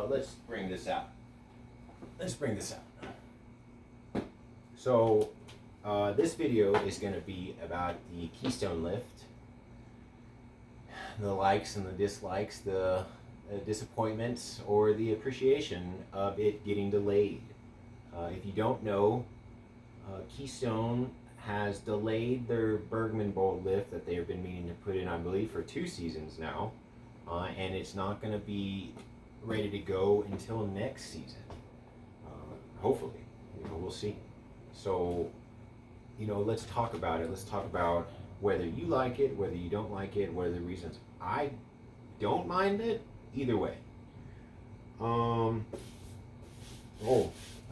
let's bring this out. So, this video is going to be about the Keystone lift, the likes and the dislikes, the disappointments, or the appreciation of it getting delayed. If you don't know, Keystone has delayed their Bergman Bowl lift that they have been meaning to put in, I believe, for 2 seasons now, and it's not going to be ready to go until next season. Hopefully, we'll see. So, let's talk about it. Let's talk about whether you like it, whether you don't like it, what are the reasons. I don't mind it either way.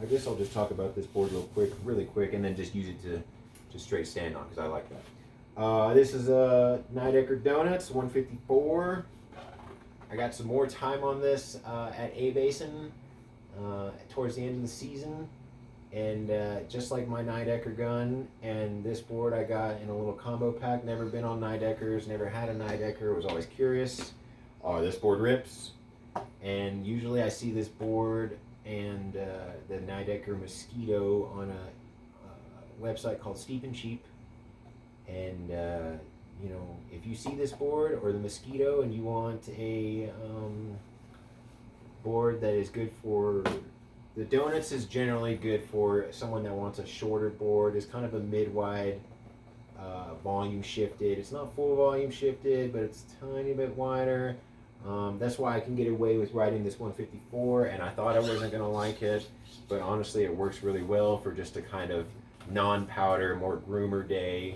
I guess I'll just talk about this board really quick, and then just use it to straight stand on, because I like that. This is a Nidecker Donuts 154. I got some more time on this at A Basin towards the end of the season, and just like my Nidecker gun and this board I got in a little combo pack. Never been on Nideckers, never had a Nidecker, was always curious. This board rips, and usually I see this board and the Nidecker Mosquito on a website called Steep and Cheap, and if you see this board or the Mosquito and you want a board that is good for the Donuts, is generally good for someone that wants a shorter board. It's kind of a mid-wide volume shifted. It's not full volume shifted, but it's a tiny bit wider. That's why I can get away with riding this 154, and I thought I wasn't going to like it, but honestly it works really well for just a kind of non-powder, more groomer day,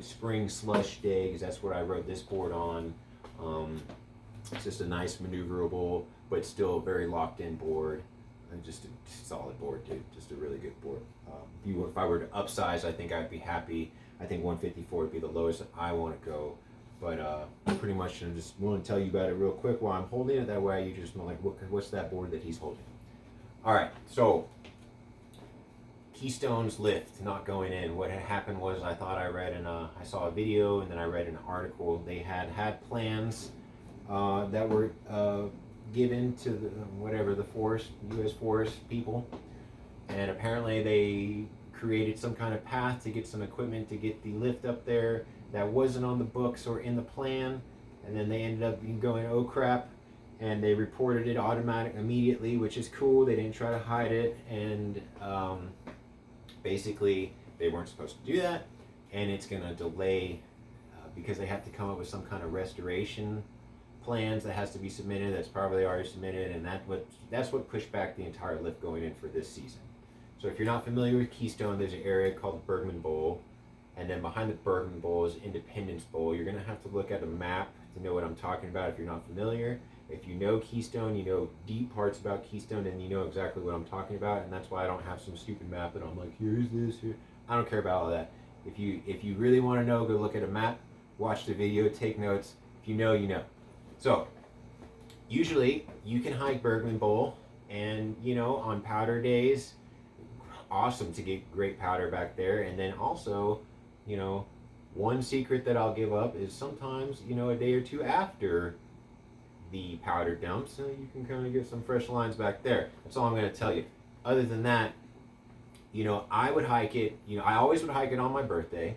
spring slush day, because that's what I rode this board on. It's just a nice maneuverable, but still very locked in board, and just a solid board too, just a really good board. If I were to upsize, I think I'd be happy. I think 154 would be the lowest that I want to go. But pretty much I'm just want to tell you about it real quick while I'm holding it. That way you just know, like, what's that board that he's holding. All right, so Keystone's lift not going in. What had happened was I thought I saw a video, and then I read an article. They had plans that were given to the U.S. Forest people, and apparently they created some kind of path to get some equipment to get the lift up there that wasn't on the books or in the plan, and then they ended up going, oh crap, and they reported it immediately, which is cool. They didn't try to hide it, and basically they weren't supposed to do that, and it's going to delay because they have to come up with some kind of restoration plans that has to be submitted. That's probably already submitted, and that's what pushed back the entire lift going in for this season. So if you're not familiar with Keystone, there's an area called the Bergman Bowl, and then behind the Bergman Bowl is Independence Bowl. You're going to have to look at a map to know what I'm talking about if you're not familiar. If you know Keystone, you know deep parts about Keystone, and you know exactly what I'm talking about, and that's why I don't have some stupid map and I'm like, here's this, here. I don't care about all that. If you really want to know, go look at a map, watch the video, take notes. If you know, you know. So, usually you can hike Bergman Bowl, and on powder days, awesome to get great powder back there. And then also, one secret that I'll give up is sometimes, a day or two after the powder dumps, you can kind of get some fresh lines back there. That's all I'm going to tell you. Other than that, I would hike it, I always would hike it on my birthday,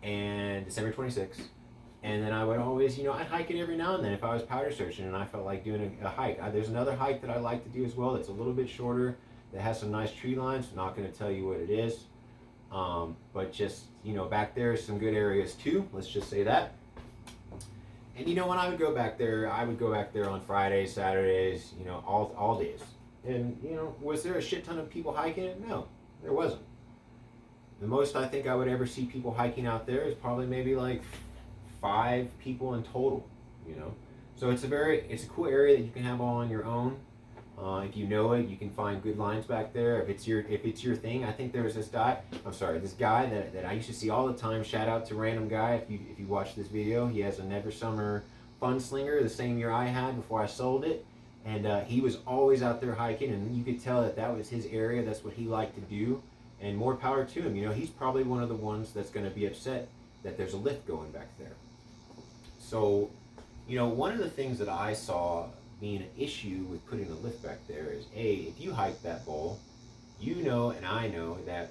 and December 26th. And then I would always, I'd hike it every now and then if I was powder searching and I felt like doing a hike. There's another hike that I like to do as well that's a little bit shorter, that has some nice tree lines. I'm not going to tell you what it is. But just, back there is some good areas too. Let's just say that. And when I would go back there on Fridays, Saturdays, all days. And, was there a shit ton of people hiking it? No, there wasn't. The most I think I would ever see people hiking out there is probably maybe like 5 people in total, So it's a cool area that you can have all on your own. If you know it, you can find good lines back there. If it's your thing, I think there was this guy that I used to see all the time. Shout out to random guy. If you watch this video, he has a Never Summer Fun Slinger, the same year I had before I sold it, and he was always out there hiking, and you could tell that was his area. That's what he liked to do, and more power to him. He's probably one of the ones that's going to be upset that there's a lift going back there. So, one of the things that I saw being an issue with putting a lift back there is if you hike that bowl, you know, and I know that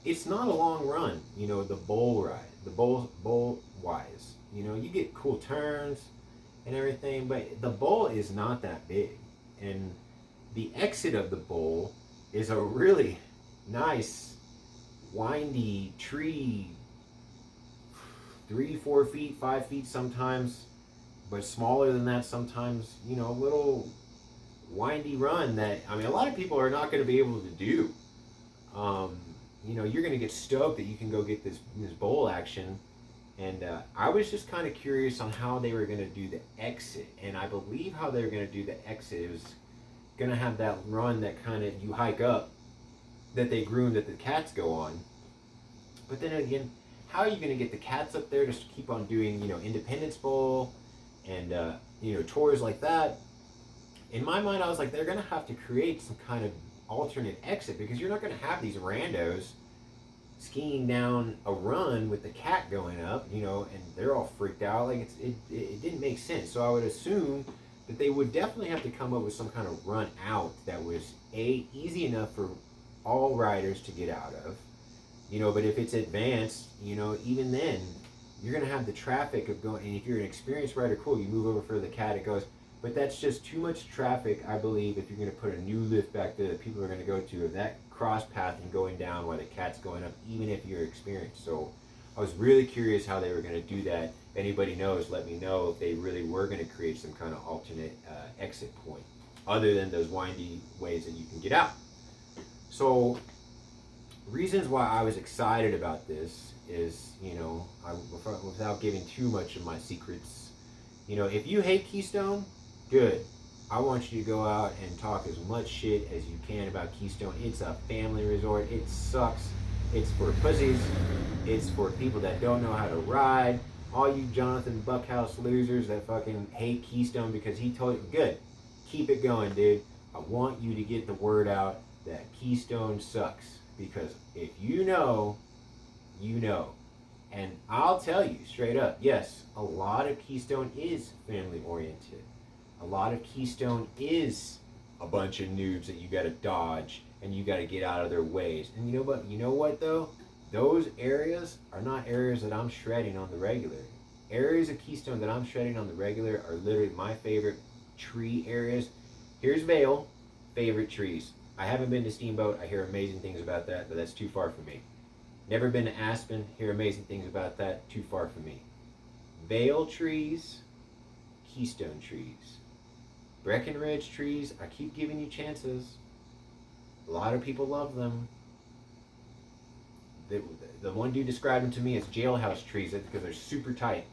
it's not a long run. You know, the bowl ride, the bowl wise. You know, you get cool turns and everything, but the bowl is not that big, and the exit of the bowl is a really nice, windy tree, 3, 4 feet, 5 feet sometimes, but smaller than that sometimes. You know, a little windy run that, I mean, a lot of people are not going to be able to do. You know, you're going to get stoked that you can go get this bowl action. And I was just kind of curious on how they were going to do the exit. And I believe how they were going to do the exit was going to have that run that kind of you hike up, that they groomed that the cats go on. But then again, how are you going to get the cats up there to keep on doing, you know, Independence Bowl and, you know, tours like that? In my mind, I was like, they're going to have to create some kind of alternate exit, because you're not going to have these randos skiing down a run with the cat going up, you know, and they're all freaked out. Like, it didn't make sense. So I would assume that they would definitely have to come up with some kind of run out that was easy enough for all riders to get out of, you know. But if it's advanced, you know, even then you're going to have the traffic of going, and if you're an experienced rider, cool, you move over for the cat, it goes. But that's just too much traffic, I believe, if you're going to put a new lift back there that people are going to go to, of that cross path and going down while the cat's going up, even if you're experienced. So I was really curious how they were going to do that. If anybody knows, let me know if they really were going to create some kind of alternate exit point, other than those windy ways that you can get out. So reasons why I was excited about this is, you know, without giving too much of my secrets, you know, if you hate Keystone, good. I want you to go out and talk as much shit as you can about Keystone. It's a family resort. It sucks. It's for pussies. It's for people that don't know how to ride. All you Jonathan Buckhouse losers that fucking hate Keystone because he told you, good. Keep it going, dude. I want you to get the word out that Keystone sucks. Because if you know, you know. And I'll tell you straight up, yes, a lot of Keystone is family oriented. A lot of Keystone is a bunch of noobs that you got to dodge and you got to get out of their ways. And you know what though? Those areas are not areas that I'm shredding on the regular. Areas of Keystone that I'm shredding on the regular are literally my favorite tree areas. Here's Vail, favorite trees. I haven't been to Steamboat. I hear amazing things about that, but that's too far for me. Never been to Aspen. Hear amazing things about that. Too far for me. Vail trees, Keystone trees. Breckenridge trees, I keep giving you chances. A lot of people love them. The one dude described them to me as jailhouse trees because they're super tight.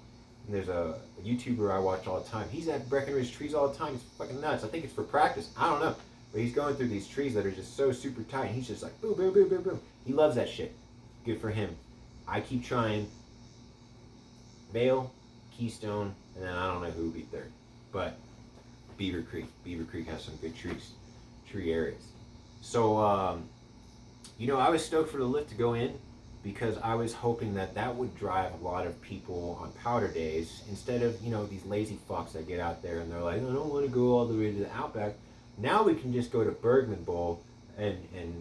And there's a YouTuber I watch all the time. He's at Breckenridge trees all the time. He's fucking nuts. I think it's for practice. I don't know. But he's going through these trees that are just so super tight. And he's just like, boom, boom, boom, boom, boom. He loves that shit. Good for him. I keep trying. Vail, Keystone, and then I don't know who would be third. But Beaver Creek. Beaver Creek has some good tree areas. So, you know, I was stoked for the lift to go in because I was hoping that would drive a lot of people on powder days instead of, you know, these lazy fucks that get out there and they're like, I don't want to go all the way to the Outback. Now we can just go to Bergman Bowl and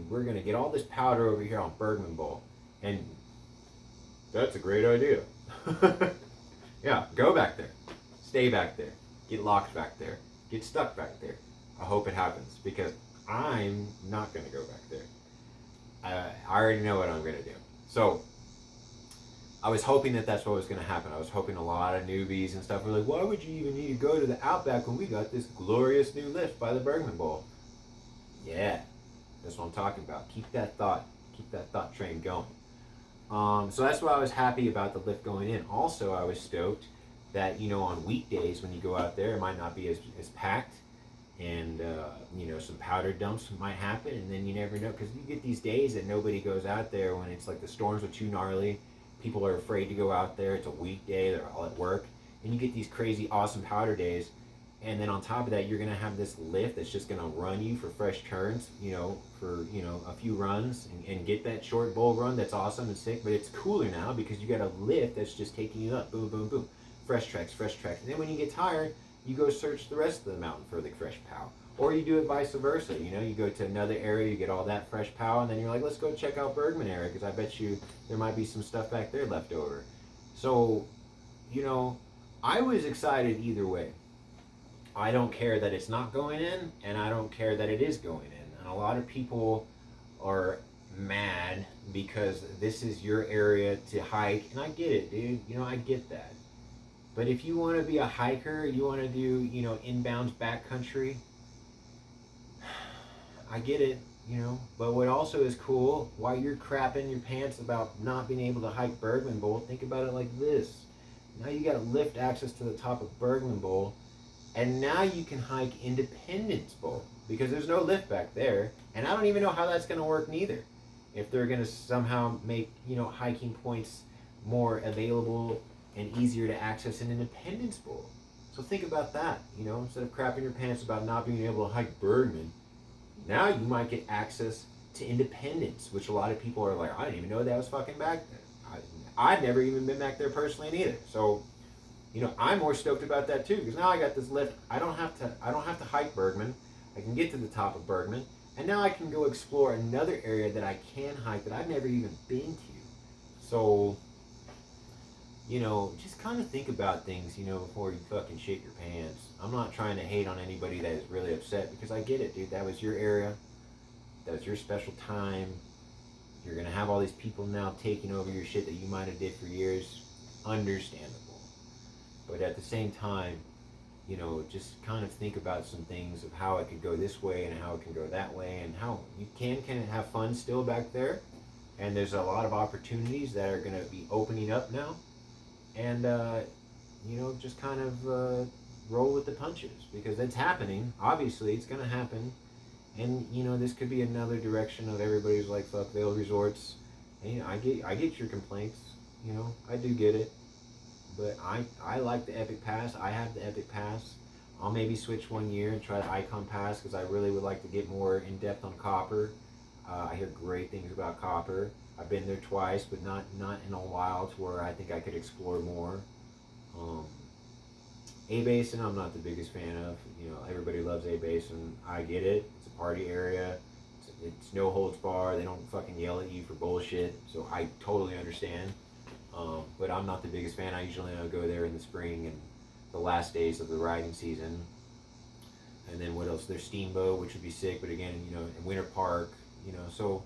we're going to get all this powder over here on Bergman Bowl. And that's a great idea. Yeah, go back there. Stay back there. Get locked back there. Get stuck back there. I hope it happens because I'm not going to go back there. I already know what I'm going to do. So I was hoping that's what was going to happen. I was hoping a lot of newbies and stuff were like, why would you even need to go to the Outback when we got this glorious new lift by the Bergman Bowl? Yeah, that's what I'm talking about. Keep that thought train going. So that's why I was happy about the lift going in. Also, I was stoked that, you know, on weekdays when you go out there, it might not be as packed, and you know, some powder dumps might happen, and then you never know, because you get these days that nobody goes out there when it's like the storms are too gnarly, people are afraid to go out there, it's a weekday, they're all at work, and you get these crazy awesome powder days, and then on top of that, you're gonna have this lift that's just gonna run you for fresh turns, you know, for, you know, a few runs, and get that short bowl run that's awesome and sick. But it's cooler now because you got a lift that's just taking you up, boom, boom, boom, fresh tracks. And then when you get tired, you go search the rest of the mountain for the fresh pow. Or you do it vice versa. You know, you go to another area, you get all that fresh pow, and then you're like, let's go check out Bergman area because I bet you there might be some stuff back there left over. So, you know, I was excited either way. I don't care that it's not going in, and I don't care that it is going in. And a lot of people are mad because this is your area to hike, and I get it, dude. You know, I get that. But if you want to be a hiker, you want to do, you know, inbounds backcountry, I get it, you know. But what also is cool, while you're crapping your pants about not being able to hike Bergman Bowl, think about it like this. Now you got lift access to the top of Bergman Bowl, and now you can hike Independence Bowl because there's no lift back there, and I don't even know how that's going to work neither. If they're going to somehow make, you know, hiking points more available and easier to access in Independence Bowl. So think about that, you know, instead of crapping your pants about not being able to hike Bergman, now you might get access to Independence, which a lot of people are like, I didn't even know that was fucking back there. I've never even been back there personally neither. So, you know, I'm more stoked about that too because now I got this lift. I don't have to hike Bergman. I can get to the top of Bergman, and now I can go explore another area that I can hike that I've never even been to. So, you know, just kind of think about things, you know, before you fucking shit your pants. I'm not trying to hate on anybody that is really upset because I get it, dude. That was your area. That was your special time. You're going to have all these people now taking over your shit that you might have did for years. Understandable. But at the same time, you know, just kind of think about some things of how it could go this way and how it can go that way and how you can have fun still back there. And there's a lot of opportunities that are going to be opening up now. And, you know, just kind of roll with the punches because it's happening. Obviously, it's going to happen. And, you know, this could be another direction of everybody's like, fuck Vail Resorts. And, you know, I get your complaints. You know, I do get it. But I like the Epic Pass. I have the Epic Pass. I'll maybe switch one year and try the Icon Pass because I really would like to get more in-depth on Copper. I hear great things about Copper. I've been there twice, but not in a while to where I think I could explore more. A-Basin, I'm not the biggest fan of. You know, everybody loves A-Basin. I get it. It's a party area. It's no holds bar. They don't fucking yell at you for bullshit. So I totally understand. But I'm not the biggest fan. I usually go there in the spring and the last days of the riding season. And then what else? There's Steamboat, which would be sick. But again, you know, in Winter Park, you know, so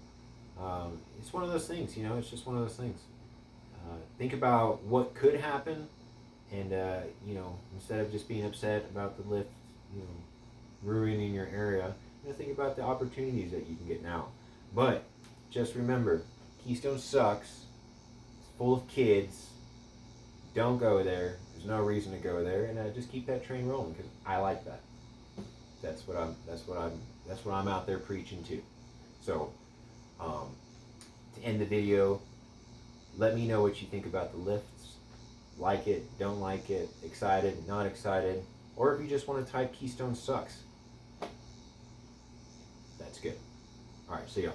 it's one of those things, you know, it's just one of those things. Think about what could happen. And, you know, instead of just being upset about the lift, you know, ruining your area, you know, think about the opportunities that you can get now. But just remember, Keystone sucks. It's full of kids. Don't go there. There's no reason to go there, and just keep that train rolling because I like that. That's what I'm out there preaching to. So, to end the video, let me know what you think about the lifts. Like it, don't like it, excited, not excited, or if you just want to type Keystone sucks. That's good. All right, see y'all.